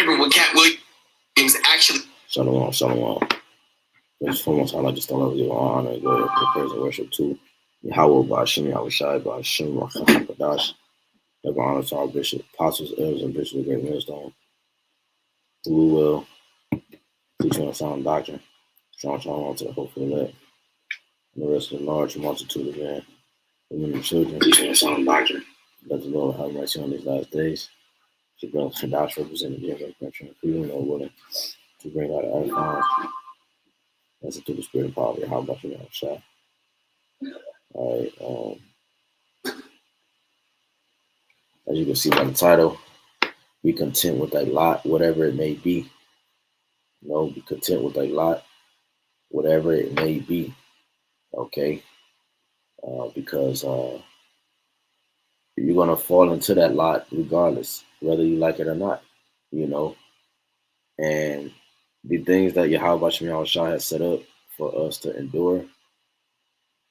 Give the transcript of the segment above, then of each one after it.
remember what Cat Williams actually. Shalom, shalom. First and foremost, I'd like to start off with all honor and glory, the praise and worship to YAHAWAH, BAHASHAM, YAHAWASHI, BAHASHAM, HAQADASH. Give honor to our bishop, apostles, elders, and bishops of great millstone, who will teach on sound doctrine. Shalom to the hopeful elect, and the rest of the large multitude of men, women, and children. Teaching on sound doctrine. Let the Lord have mercy on these last days. To bring HAQADASH representing the country and freedom, Lord willing, to bring out the earth. That's through the spirit and power of Yahweh, Bahashaman. All right. As you can see by the title, be content with thy lot, whatever it may be. You know, be content with thy lot, whatever it may be. Okay. Because you're gonna fall into that lot regardless, whether you like it or not. You know, and the things that Yahweh Shah has set up for us to endure,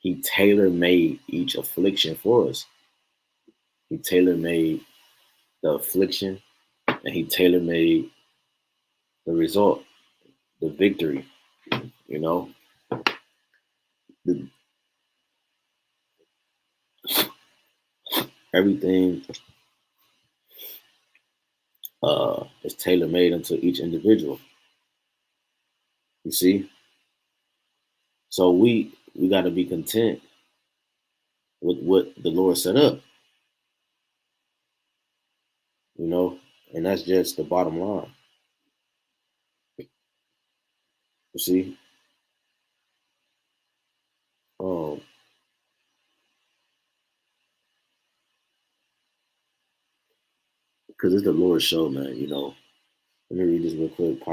he tailor-made each affliction for us. He tailor-made the affliction, and he tailor-made the result, the victory. You know, everything is tailor-made unto each individual. You see? So we got to be content with what the Lord set up. You know, and that's just the bottom line. You see? Because it's the Lord's show, man. You know, let me read this real quick.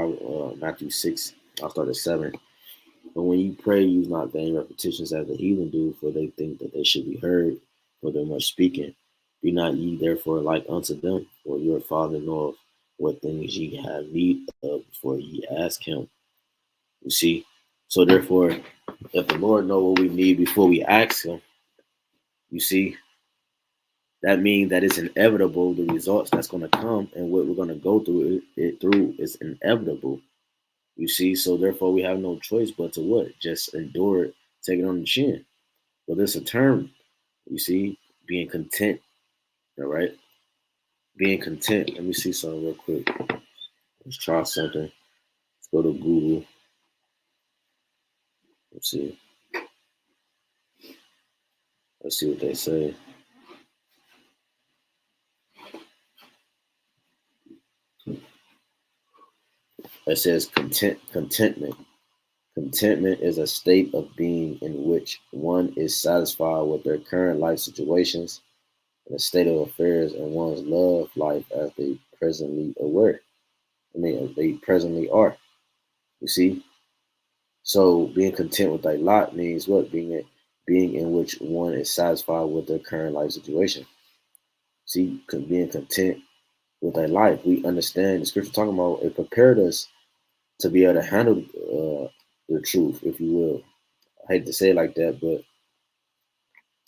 Matthew 6, I'll start at 7. But when you pray, use not vain repetitions as the heathen do, for they think that they should be heard for their much speaking. Be not ye therefore like unto them, for your Father knoweth what things ye have need of before ye ask him. You see? So therefore, if the Lord know what we need before we ask him, you see, that means that it's inevitable, the results that's going to come and what we're going to go through it through is inevitable. You see, so therefore we have no choice but to what? Just endure it, take it on the chin. Well, there's a term, you see, being content. All right, being content. Let me see something real quick. Let's try something. Let's go to Google. Let's see. Let's see what they say. It says contentment. Contentment is a state of being in which one is satisfied with their current life situations and a state of affairs in one's love life as they presently they presently are. You see? So being content with their lot means what? Being in which one is satisfied with their current life situation. See, being content with their life. We understand the scripture talking about it prepared us to be able to handle the truth, if you will. I hate to say it like that, but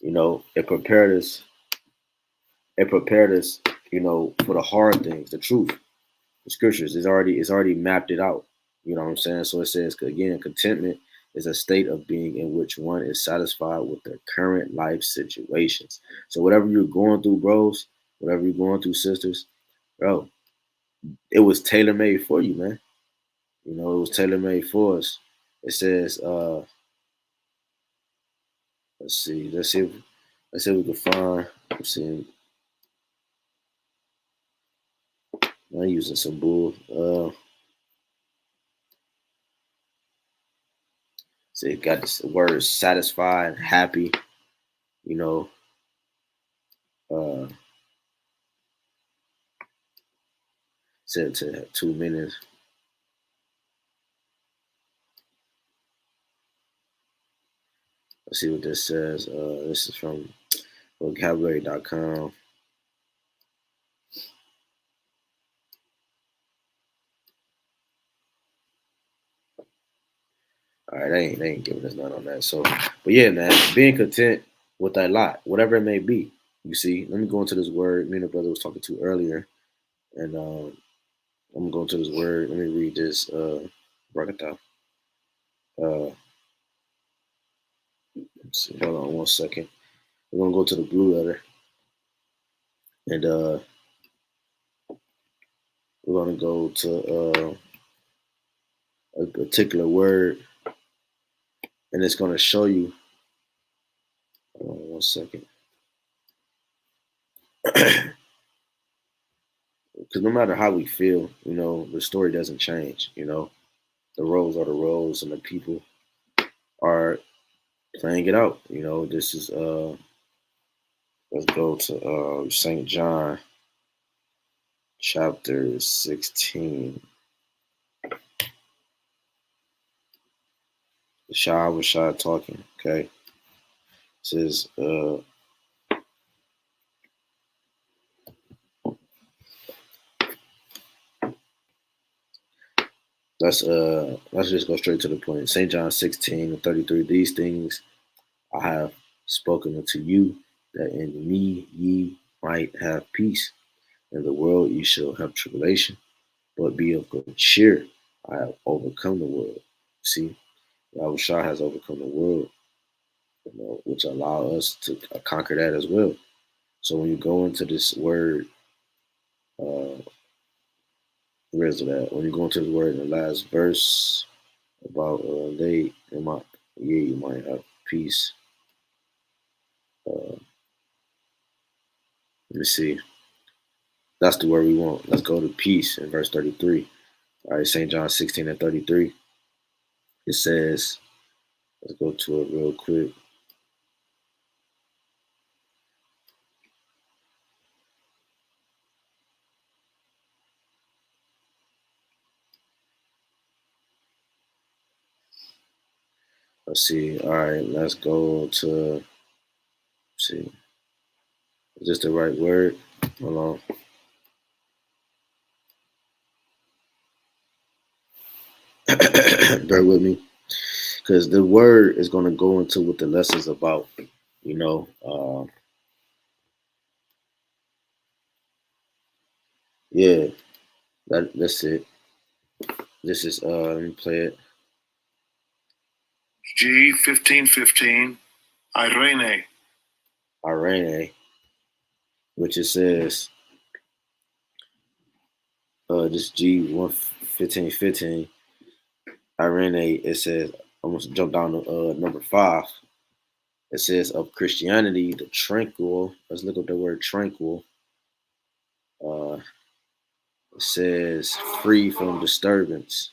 you know, it prepared us. It prepared us, you know, for the hard things, the truth. The scriptures is already mapped it out. You know what I'm saying? So it says again, contentment is a state of being in which one is satisfied with their current life situations. So whatever you're going through, bros, whatever you're going through, sisters, bro, it was tailor-made for you, man. You know, it was tailor-made for us. It says, let's see if we can find. Let's see. I'm using some bull. So it got this word satisfied, happy, you know. Said to 2 minutes. Let's see what this says. This is from vocabulary.com. All right, they ain't giving us none on that. So, but yeah, man, being content with that lot, whatever it may be. You see, let me go into this word me and the brother was talking to earlier, and I'm going to this word. Let me read this. RAWCHAA. Let's see. Hold on 1 second. We're gonna go to the blue letter, and we're gonna go to a particular word, and it's gonna show you. Hold on 1 second. Because no matter how we feel, the story doesn't change. The roles are the roles, and the people are playing it out. This is let's go to St. John chapter 16. YAHAWASHI talking. Okay, it says let's just go straight to the point. St. John 16:33. These things I have spoken unto you, that in me ye might have peace. In the world ye shall have tribulation, but be of good cheer. I have overcome the world. See, Yahushua has overcome the world, which allow us to conquer that as well. So when you go into this word, where is it at? When you go into the word in the last verse about you might have peace. Let me see. That's the word we want. Let's go to peace in verse 33. All right, St. John 16:33. It says, let's go to it real quick. Let's see. All right, let's go to, let's see. Is this the right word? Hold on. Bear with me. Because the word is going to go into what the lesson's about. Yeah, that's it. This is, let me play it. G1515, Irene. Irene, which it says, this G1515, Irene, it says, I'm going to jump down to number 5. It says, of Christianity, the tranquil. Let's look up the word tranquil. It says, free from disturbance.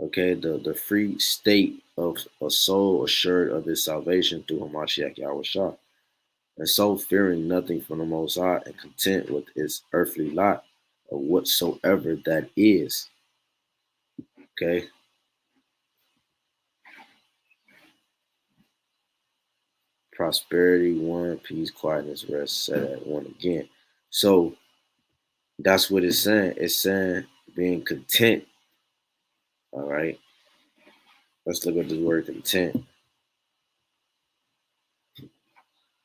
Okay, the free state of a soul assured of its salvation through Hamashiach Yahushua, and so fearing nothing from the Most High and content with its earthly lot or whatsoever that is. Okay. Prosperity, one, peace, quietness, rest, set at one again. So that's what it's saying. It's saying being content. All right. Let's look at this word content.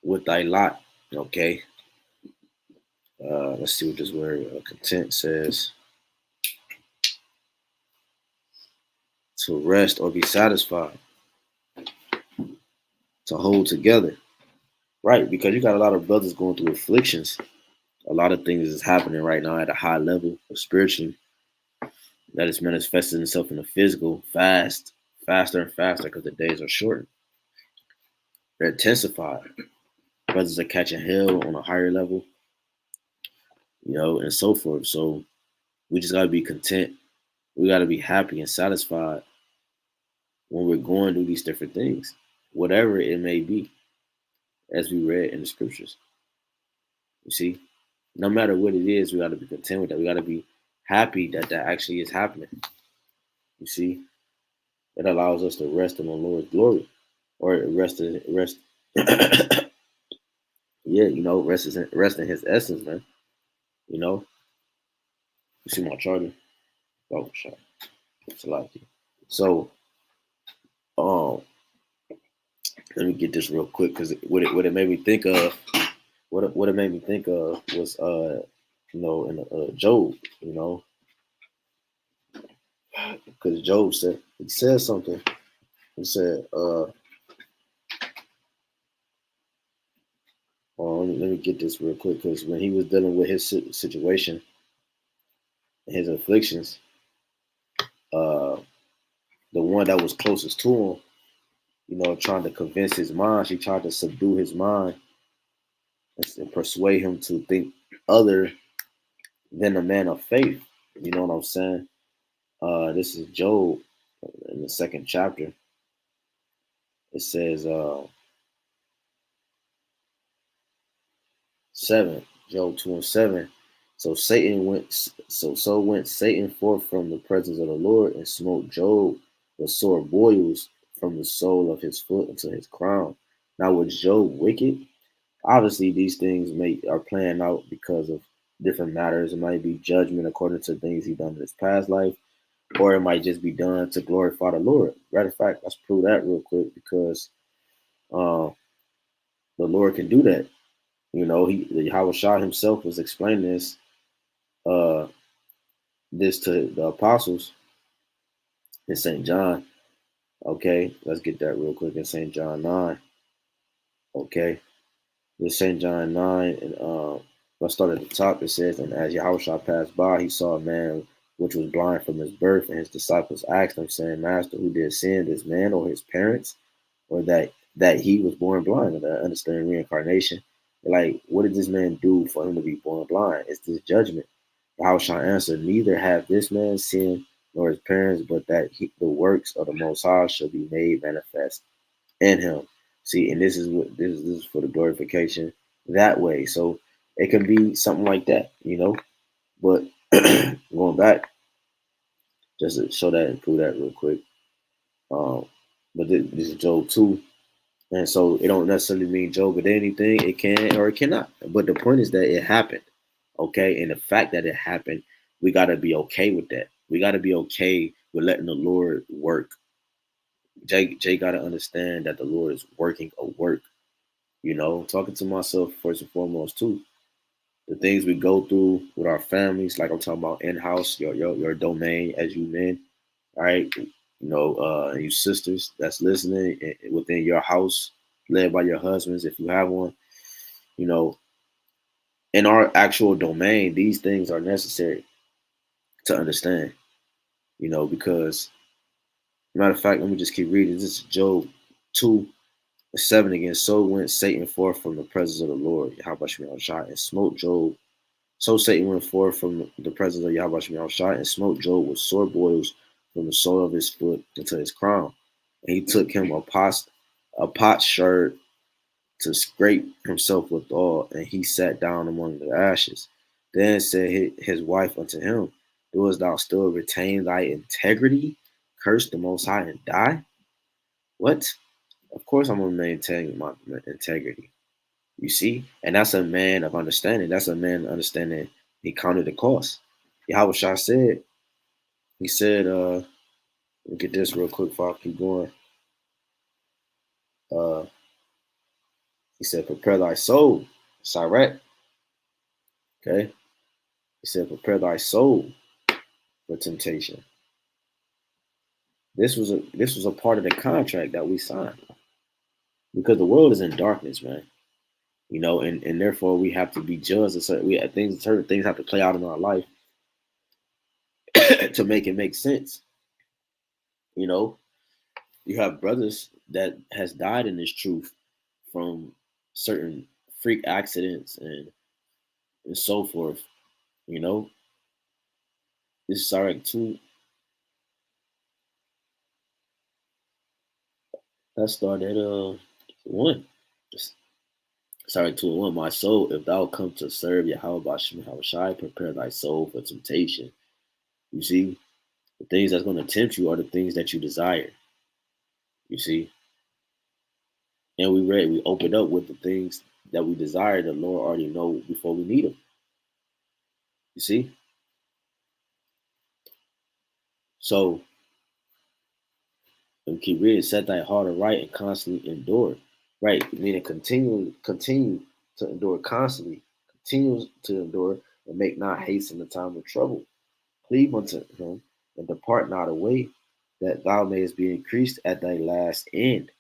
With thy lot. Okay. Let's see what this word content says. To rest or be satisfied. To hold together. Right, because you got a lot of brothers going through afflictions. A lot of things is happening right now at a high level of spiritually that is manifesting itself in the physical faster and faster because the days are shortened. They're intensified. Brothers are catching hell on a higher level, and so forth. So we just gotta be content. We gotta be happy and satisfied when we're going through these different things, whatever it may be, as we read in the scriptures. You see, no matter what it is, we gotta be content with that. We gotta be happy that that actually is happening. You see, it allows us to rest in the Lord's glory, or rest. Yeah, rest in His essence, man. You know, you see my charger. Oh, shot. It's a lot of you. So, um, let me get this real quick because what it made me think of, what it made me think of was in Job. Because Job said, he said something. He said, let me get this real quick. Because when he was dealing with his situation and his afflictions, uh, the one that was closest to him, trying to convince his mind, she tried to subdue his mind and persuade him to think other than a man of faith. You know what I'm saying? This is Job in the second chapter. It says 7, Job 2:7. So went Satan forth from the presence of the Lord and smote Job with sore boils from the sole of his foot unto his crown. Now was Job wicked? Obviously, these things are playing out because of different matters. It might be judgment according to things he done in his past life, or it might just be done to glorify the Lord. Matter of fact, let's prove that real quick because uh, the Lord can do that. The Yahawashi himself was explaining uh, this to the apostles in St. John. Okay, let's get that real quick in St. John 9. Okay, this St. John 9, and let's start at the top. It says, and as Yahushua passed by, he saw a man which was blind from his birth, and his disciples asked him, saying, Master, who did sin, this man or his parents, or that he was born blind? And I understand reincarnation. Like, what did this man do for him to be born blind? It's this judgment. Yahushua answered, neither have this man sinned nor his parents, but that the works of the Most High shall be made manifest in him. See, and this is for the glorification that way. So it can be something like that, But going back, just to show that and prove that real quick. But this is Job 2. And so it don't necessarily mean Job did anything. It can or it cannot. But the point is that it happened. Okay. And the fact that it happened, we got to be okay with that. We got to be okay with letting the Lord work. Jay got to understand that the Lord is working a work. Talking to myself first and foremost too. The things we go through with our families, like I'm talking about in-house, your domain as you men, all right? You sisters that's listening within your house, led by your husbands, if you have one, you know, in our actual domain, these things are necessary to understand, because matter of fact, let me just keep reading. This is Job 2:7 again. So went Satan forth from the presence of the Lord, Yahawashi, and smote Job. So Satan went forth from the presence of Yahawashi and smote Job with sore boils from the sole of his foot unto his crown. And he took him a potsherd to scrape himself withal, and he sat down among the ashes. Then said his wife unto him, doest thou still retain thy integrity? Curse the Most High and die? What? Of course I'm going to maintain my integrity. You see? And that's a man of understanding. That's a man understanding he counted the cost. Yahweh Shah said, he said, let me get this real quick before I keep going. Uh, he said, prepare thy soul, Sirat. Okay. He said, prepare thy soul for temptation. This was a part of the contract that we signed. Because the world is in darkness, man. And therefore we have to be judged. Certain things have to play out in our life to make it make sense. You have brothers that has died in this truth from certain freak accidents and so forth. This is Sarek 2. Let's start at 1. Sarek 2:1. My soul, if thou come to serve Yahweh, prepare thy soul for temptation. You see, the things that's going to tempt you are the things that you desire. You see, and we opened up with the things that we desire. The Lord already know before we need them. You see, so and keep reading. Set thy heart aright and constantly endure. Right, meaning continue to endure constantly. Continue to endure and make not haste in the time of trouble. Cleave unto him and depart not away, that thou mayest be increased at thy last end.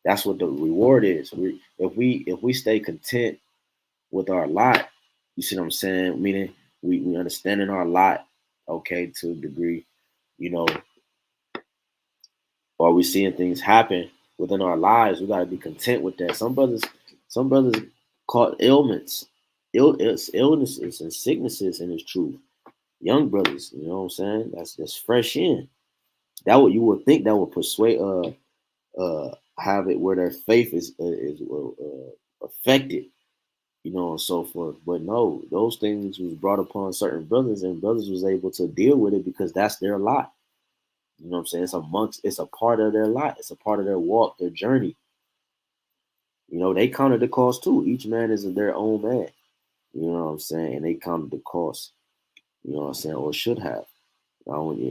That's what the reward is. If we stay content with our lot, you see what I'm saying? Meaning we understanding our lot, okay, to a degree, you know, or we seeing things happen within our lives, we gotta be content with that. Some brothers caught ailments, illnesses and sicknesses in his truth. Young brothers, you know what I'm saying? That's fresh in. That what you would think that would persuade have it where their faith is affected, you know, and so forth. But no, those things was brought upon certain brothers, and brothers was able to deal with it because that's their lot. You know what I'm saying? It's a part of their lot. It's a part of their walk, their journey. You know, they counted the cost too. Each man is their own man. You know what I'm saying? And they counted the cost. You know what I'm saying? Or should have.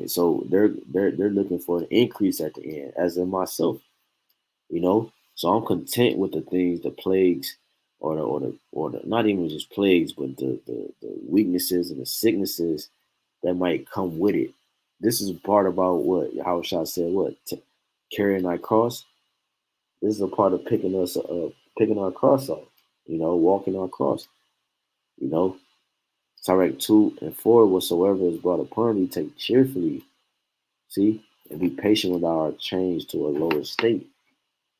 So they're looking for an increase at the end, as in myself. You know, so I'm content with the things, the plagues, or the not even just plagues, but the weaknesses and the sicknesses that might come with it. This is part about what Yahushua said. Carrying our cross. This is a part of picking our cross up. You know, walking our cross. You know, Sirach 2 and 4, whatsoever is brought upon thee, take cheerfully. See, and be patient with our change to a lower state.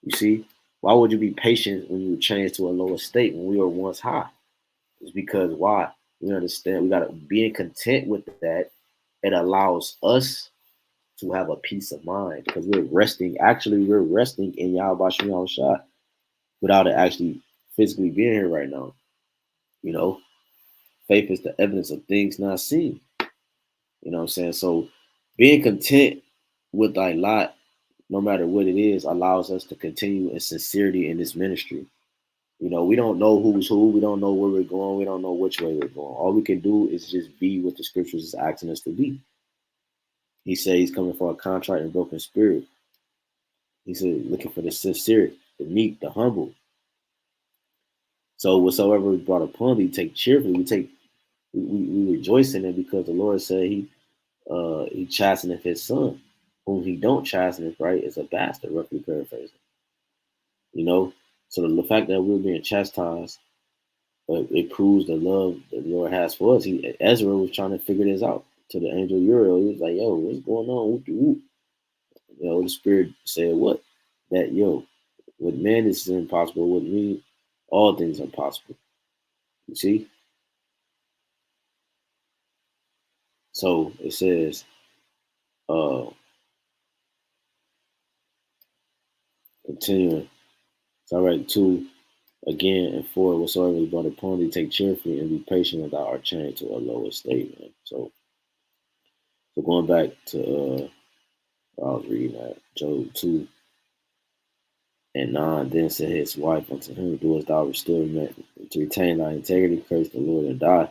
You see, why would you be patient when you change to a lower state when we were once high? It's because why? We understand we gotta being content with that. It allows us to have a peace of mind because we're resting. Actually, we're resting in Yahawashi without it actually physically being here right now. You know, faith is the evidence of things not seen. You know what I'm saying? So being content with thy lot, no matter what it is, allows us to continue in sincerity in this ministry. You know, we don't know who's who. We don't know where we're going. We don't know which way we're going. All we can do is just be what the scriptures is asking us to be. He said he's coming for a contrite and broken spirit. He said looking for the sincere, the meek, the humble. So whatsoever is brought upon thee, take cheerfully. We rejoice in it because the Lord said he chasteneth his son. Whom he don't chasten, right, is a bastard, roughly paraphrasing. You know? So the fact that we're being chastised, it proves the love that the Lord has for us. Ezra was trying to figure this out to the angel Uriel. He was like, yo, what's going on? Whoop, whoop. You know, the spirit said what? That with man this is impossible, with me, all things are possible. You see? So it says, continuing, Sirach 2 again and 4, whatsoever is brought upon thee, take cheerfully and be patient without our change to a lower state, man. So going back to I was reading that Job 2 and 9, then said his wife unto him, doest thou restore to retain thy integrity, curse the Lord and die.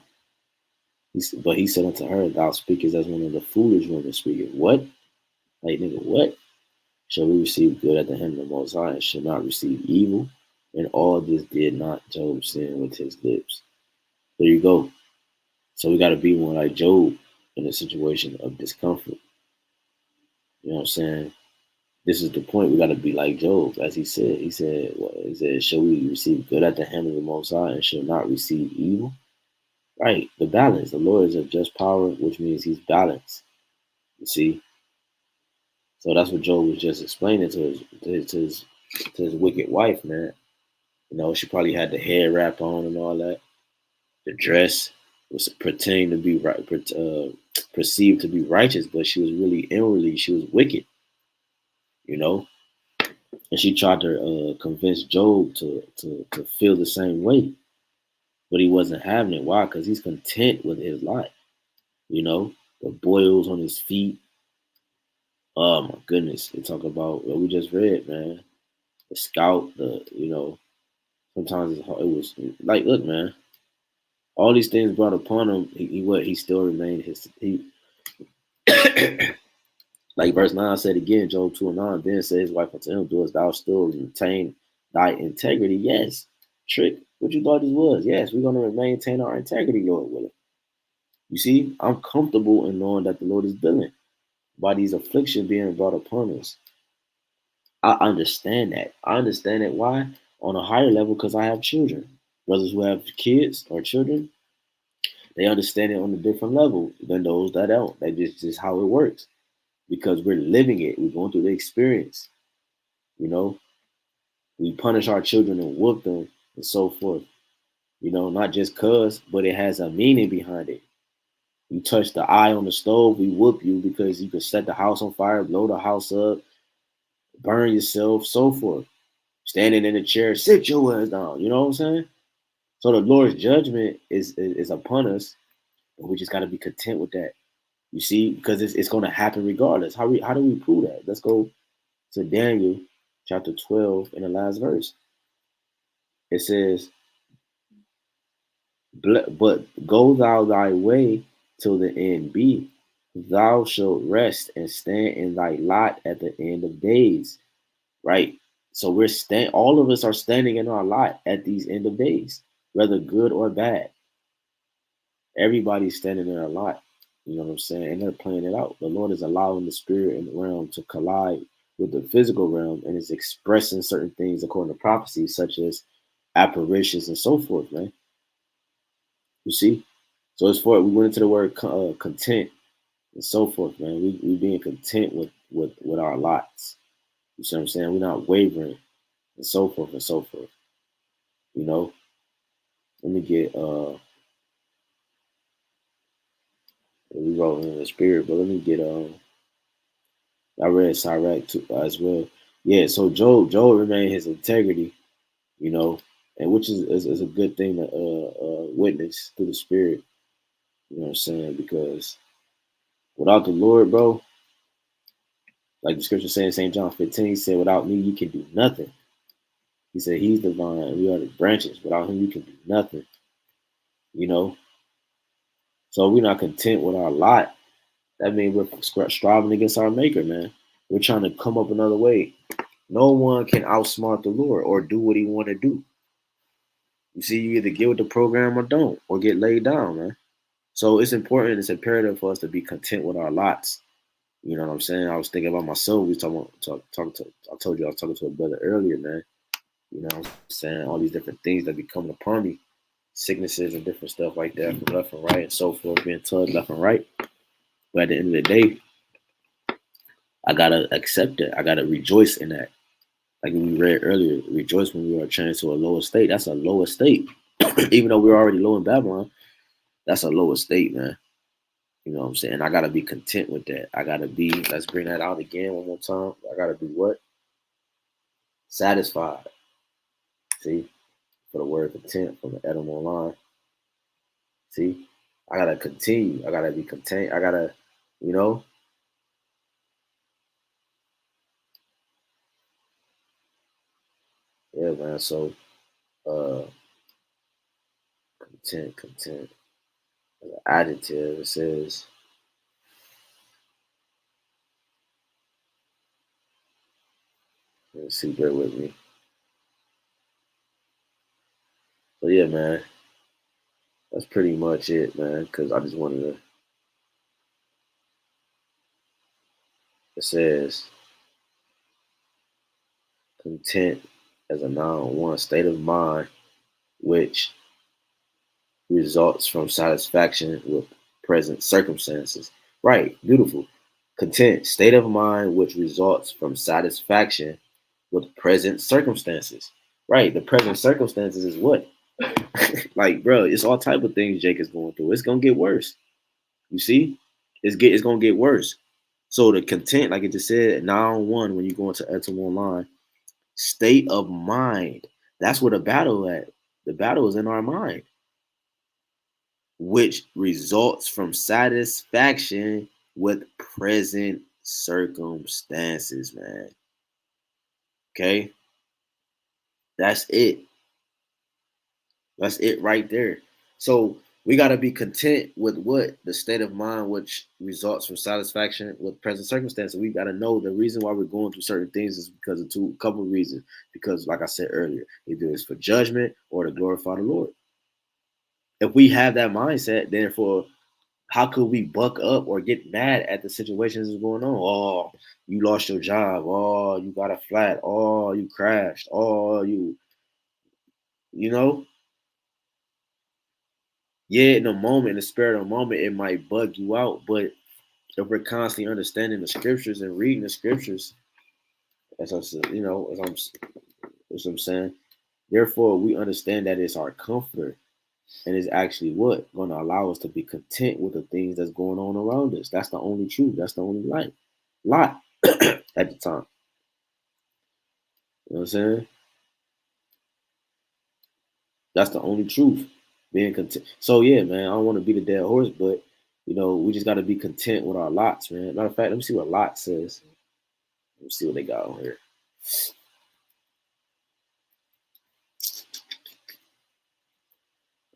But he said unto her, thou speakest as one of the foolish women speaking. What? Like, nigga, what? Shall we receive good at the hand of the Most High and shall not receive evil? And all this did not Job sin with his lips. There you go. So we got to be one like Job in a situation of discomfort. You know what I'm saying? This is the point. We got to be like Job, as he said. He said, shall we receive good at the hand of the Most High and shall not receive evil? Right. The balance. The Lord is of just power, which means he's balanced. You see? So that's what Job was just explaining to his wicked wife, man. You know, she probably had the hair wrap on and all that. The dress was pretending to be right, perceived to be righteous, but she was really inwardly she was wicked. You know, and she tried to convince Job to feel the same way, but he wasn't having it. Why? Because he's content with his life. You know, the boils on his feet. Oh my goodness! They talk about what we just read, man. The scout, sometimes it was like, look, man, all these things brought upon him. He still remained he like verse 9 said again, Job 2 and 9. Then said his wife unto him, doest thou still retain thy integrity? Yes. Trick, what you thought this was? Yes, we're gonna maintain our integrity, Lord willing. You see, I'm comfortable in knowing that the Lord is billing. by these afflictions being brought upon us. I understand that. I understand it. Why? On a higher level, because I have children. Brothers who have kids or children, they understand it on a different level than those that don't. That just how it works. Because we're living it. We're going through the experience. You know, we punish our children and whoop them and so forth. You know, not just cause, but it has a meaning behind it. You touch the eye on the stove, we whoop you because you can set the house on fire, blow the house up, burn yourself, so forth. Standing in the chair, sit your ass down. You know what I'm saying? So the Lord's judgment is upon us, but we just got to be content with that. You see, because it's going to happen regardless. How do we prove that? Let's go to Daniel chapter 12 in the last verse. It says, but go thou thy way till the end be. Thou shalt rest and stand in thy lot at the end of days. Right? So all of us are standing in our lot at these end of days, whether good or bad. Everybody's standing in our lot. You know what I'm saying? And they're playing it out. The Lord is allowing the spirit and the realm to collide with the physical realm and is expressing certain things according to prophecy, such as apparitions and so forth, man. You see? So as far we went into the word content and so forth, man. We being content with our lots. You see what I'm saying? We're not wavering and so forth and so forth. You know? Let me get we rolling in the spirit, but let me get I read Sirach too, as well. Yeah, so Job remained his integrity, you know, and which is a good thing to witness through the spirit. You know what I'm saying? Because without the Lord, bro, like the scripture says in St. John 15, he said, without me, you can do nothing. He said he's the vine and we are the branches. Without him, you can do nothing. You know? So we're not content with our lot. That means we're striving against our maker, man. We're trying to come up another way. No one can outsmart the Lord or do what he want to do. You see, you either get with the program or don't, or get laid down, man. So it's important, it's imperative for us to be content with our lots. You know what I'm saying? I was thinking about myself. We talking I told you I was talking to a brother earlier, man. You know what I'm saying? All these different things that be coming upon me. Sicknesses and different stuff like that from left and right and so forth, being tugged left and right. But at the end of the day, I gotta accept it. I gotta rejoice in that. Like we read earlier, rejoice when we are changed to a lower state. That's a lower state. Even though we're already low in Babylon, that's a lower state, man. You know what I'm saying? I gotta be content with that. I gotta be, let's bring that out again one more time. I gotta be what? Satisfied. See? For the word content from the Edom line. See? I gotta continue. I gotta be content. I gotta, you know. Yeah, man. So uh content. Adjective, it says, let's see, bear with me. So yeah, man. That's pretty much it, man. Cause I just wanted to, it says content as a noun, one state of mind which results from satisfaction with present circumstances. Right, beautiful. Content, state of mind which results from satisfaction with present circumstances. Right, the present circumstances is what? Like, bro, it's all type of things Jake is going through. It's gonna get worse. You see, it's gonna get worse. So the content, like it just said, noun one when you go into Echelon line, state of mind. That's where the battle at. The battle is in our mind, which results from satisfaction with present circumstances, man. Okay? That's it. That's it right there. So we got to be content with what? The state of mind which results from satisfaction with present circumstances. We got to know the reason why we're going through certain things is because of a couple of reasons. Because, like I said earlier, either it's for judgment or to glorify the Lord. If we have that mindset, therefore, how could we buck up or get mad at the situations that's going on? Oh, you lost your job. Oh, you got a flat. Oh, you crashed. Oh, you know, yeah, in the moment, in the spirit of the moment, it might bug you out. But if we're constantly understanding the scriptures and reading the scriptures, as I'm, as I'm saying, therefore we understand that it's our comforter and it's actually what going to allow us to be content with the things that's going on around us. That's the only truth. That's the only light. Lot at the time. You know what I'm saying? That's the only truth. Being content. So yeah, man, I don't want to be the dead horse, but we just got to be content with our lots, man. Matter of fact, let me see what Lot says. Let me see what they got on here.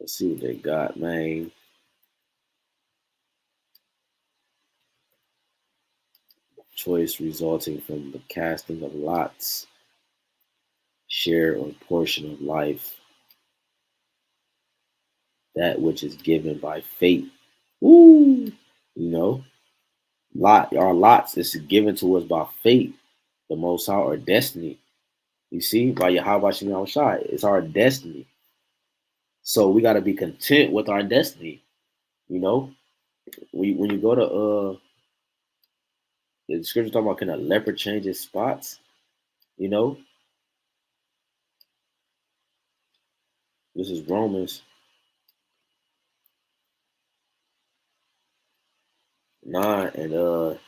Let's see what they got, man. Choice resulting from the casting of lots, share or portion of life, that which is given by fate. Woo! Our lots is given to us by fate, the Most High, or destiny. You see, by YAHAWASHI, it's our destiny. So we got to be content with our destiny. You know, when you go to the scripture talking about can a leopard change its spots? You know, this is Romans 9 and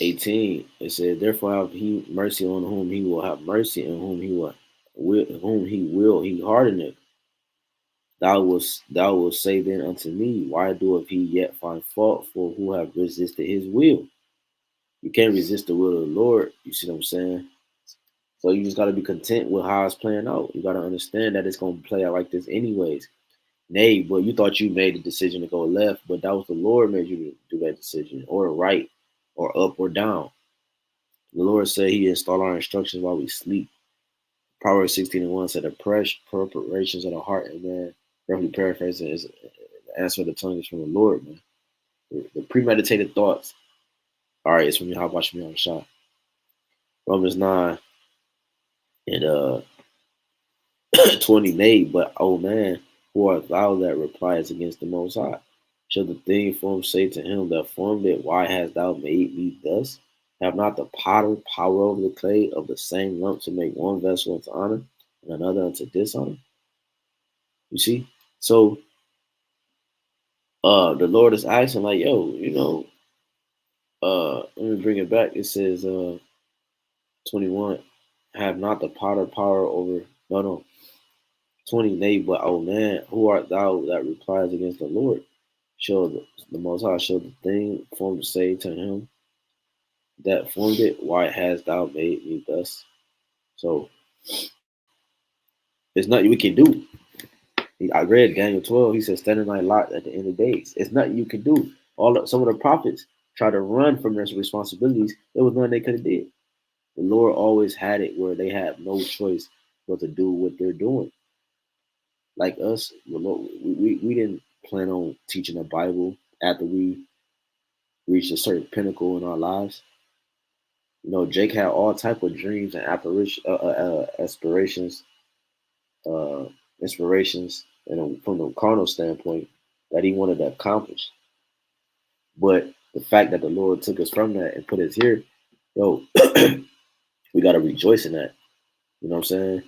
18. It says, "Therefore have he mercy on whom he will have mercy, and whom he hardeneth. Thou wilt say then unto me, why doeth he yet find fault for who have resisted his will?" You can't resist the will of the Lord. You see what I'm saying? So you just got to be content with how it's playing out. You got to understand that it's going to play out like this anyways. Nay, but you thought you made the decision to go left, but that was the Lord made you to do that decision, or right, or up or down. The Lord said he installed our instructions while we sleep. Proverbs 16:1 said, "The preparations of the heart," and man, roughly paraphrasing, is the answer of the tongue is from the Lord, man. The premeditated thoughts. All right, it's from YAHAWASHI. Romans 9 and 20. Nay, but oh man, who art thou that replies against the Most High? Shall the thing formed say to him that formed it, why hast thou made me thus? Have not the potter power over the clay of the same lump to make one vessel unto honor and another unto dishonor? You see? So the Lord is asking, like, yo, let me bring it back. It says 21, have not the potter power over, no, 20, nay, but oh man, who art thou that replies against the Lord? Shall the Most High, shall the thing formed to say to him that formed it, why hast thou made me thus? So there's nothing we can do. I read Daniel 12. He said, "Stand in thy lot at the end of days." It's nothing you can do. Some of the prophets try to run from their responsibilities. There was nothing they could have did. The Lord always had it where they have no choice but to do what they're doing. Like us, the Lord, we didn't plan on teaching the Bible after we reached a certain pinnacle in our lives. Jake had all type of dreams and aspirations, uh, inspirations, and from the carnal standpoint that he wanted to accomplish. But the fact that the Lord took us from that and put us here, yo, we got to rejoice in that. You know what I'm saying?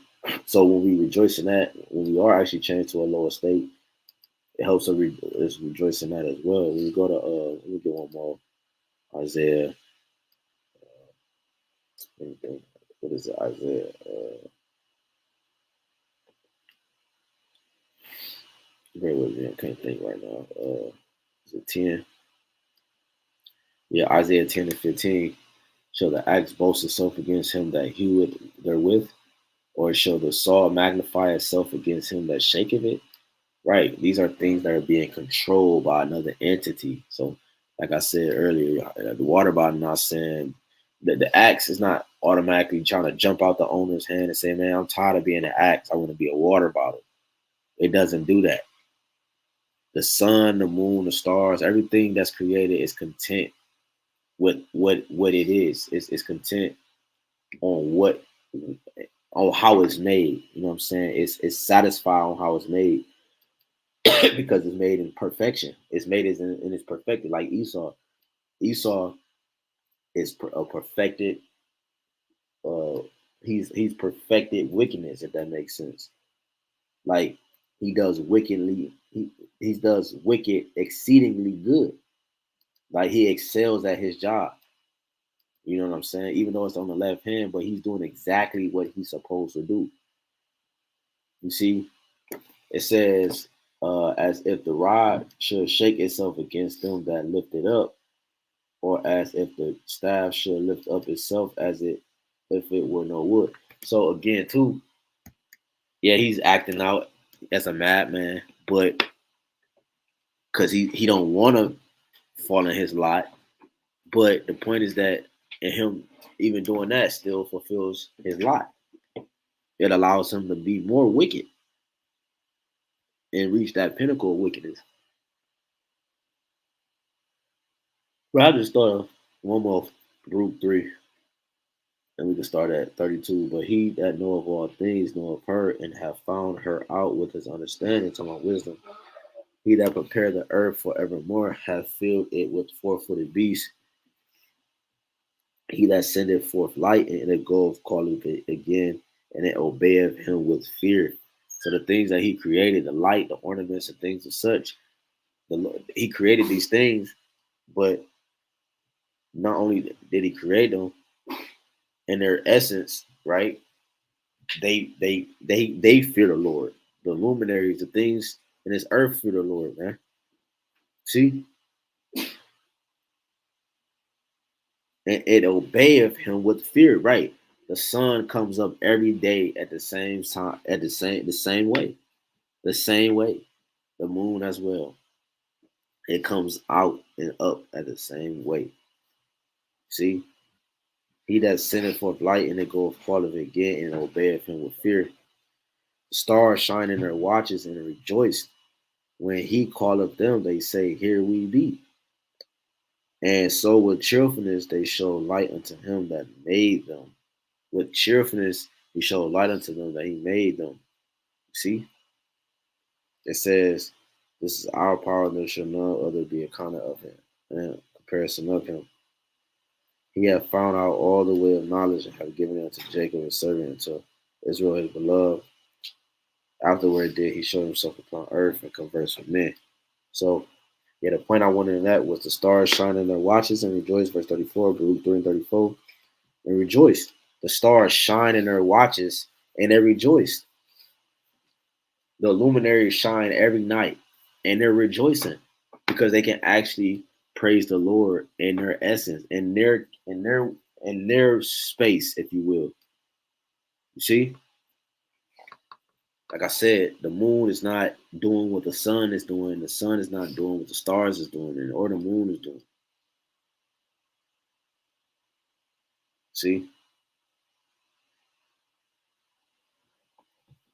So when we rejoice in that, when we are actually changed to a lower state, it helps us rejoice in that as well. When we go to, let me get one more. Isaiah, what is it? Isaiah. Bear with me, I can't think right now. Is it 10? Yeah, Isaiah 10 and 15. Shall the axe boast itself against him that heweth therewith? Or shall the saw magnify itself against him that shaketh it? Right. These are things that are being controlled by another entity. So, like I said earlier, the water bottle not saying that the axe is not automatically trying to jump out the owner's hand and say, man, I'm tired of being an axe. I want to be a water bottle. It doesn't do that. The sun, the moon, the stars, everything that's created is content with what it is. It's content on what on how it's made. You know what I'm saying? It's satisfied on how it's made because it's made in perfection. It's made in its perfected, like Esau. Esau is a perfected. Uh, he's perfected wickedness, if that makes sense. Like he does wickedly. He does wicked exceedingly good. Like he excels at his job. You know what I'm saying? Even though it's on the left hand, but he's doing exactly what he's supposed to do. You see, it says, as if the rod should shake itself against them that lift it up, or as if the staff should lift up itself as it if it were no wood. So again, too, yeah, he's acting out as a madman, but because he don't want to fall in his lot. But the point is that in him even doing that still fulfills his lot. It allows him to be more wicked and reach that pinnacle of wickedness. But I just thought of one more group 3, and we can start at 32. But he that knoweth all things knoweth her, and have found her out with his understanding, to my wisdom. He that prepared the earth for evermore hath filled it with 4-footed beasts. He that sendeth forth light, and it goeth calleth it again, and it obeyeth him with fear. So the things that he created, the light, the ornaments, and things of such, he created these things, but not only did he create them in their essence, right? They fear the Lord. The luminaries, the things in this earth fear the Lord, man. See? And it obeyeth him with fear, right? The sun comes up every day at the same time, at the same way. The same way. The moon as well. It comes out and up at the same way. See? He that sendeth forth light, and it goeth forth again, and obeyeth him with fear. The stars shine in their watches, and rejoice. When he calleth them, they say, Here we be. And so with cheerfulness they show light unto him that made them. With cheerfulness he showed light unto them that he made them. See? It says, This is our power, and there shall none other be accounted of him. And comparison of him. He hath found out all the way of knowledge, and hath given it unto Jacob his servant, and to Israel his beloved. Afterward did he show himself upon earth and converse with men. So, yeah, the point I wanted in that was the stars shine in their watches and rejoice, verse 34, Luke 3 and 34, and rejoice. The stars shine in their watches and they rejoice. The luminaries shine every night and they're rejoicing because they can actually praise the Lord in their essence, in their space, if you will. You see? Like I said, the moon is not doing what the sun is doing. The sun is not doing what the stars is doing, or the moon is doing. See?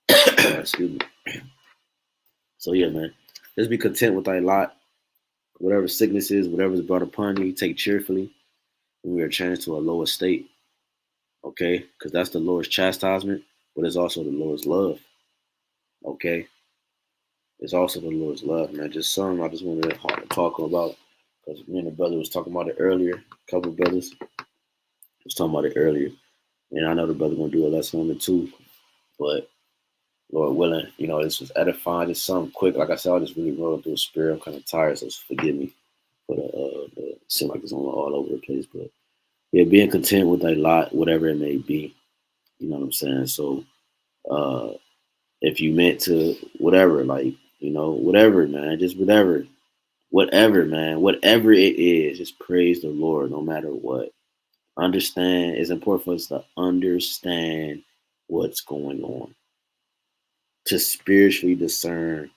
Excuse me. So yeah, man. Just be content with thy lot. Whatever sickness is, whatever is brought upon you, take cheerfully. And we are changed to a lower state. Okay? Because that's the Lord's chastisement, but it's also the Lord's love. Okay? It's also the Lord's love, man. Just something I just wanted to talk about. Because me and the brother was talking about it earlier. A couple of brothers was talking about it earlier. And I know the brother gonna do a lesson on it too. But Lord willing, this was edifying. It's something quick. Like I said, I just really rolled through a spirit. I'm kind of tired, so forgive me for the seem like it's all over the place. But yeah, being content with a lot, whatever it may be. You know what I'm saying? So uh if you meant to whatever, like, whatever, man, just whatever, man, whatever it is, just praise the Lord no matter what. Understand, it's important for us to understand what's going on, to spiritually discern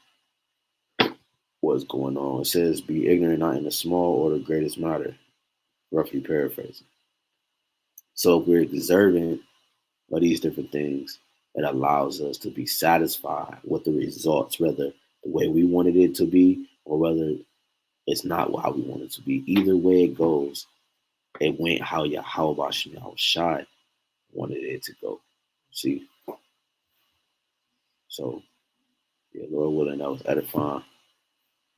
what's going on. It says, be ignorant not in the small or the greatest matter, roughly paraphrasing. So if we're observant of these different things, It allows us to be satisfied with the results, whether the way we wanted it to be or whether it's not how we want it to be. Either way it goes, it went how YAHAWASHI wanted it to go. See? So, yeah, Lord willing, that was edifying.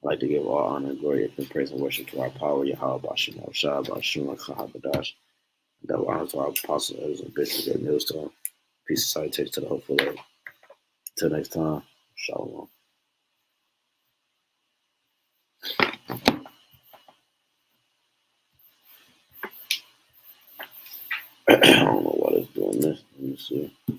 I'd like to give all honor and glory and praise and worship to our power, YAHWASHI, HAQADASH. Double honor to our apostles, elders, and bishops and millstone. Peace and salutation to the hopeful Lord. Until next time, shalom. I don't know why it's doing this. Let me see.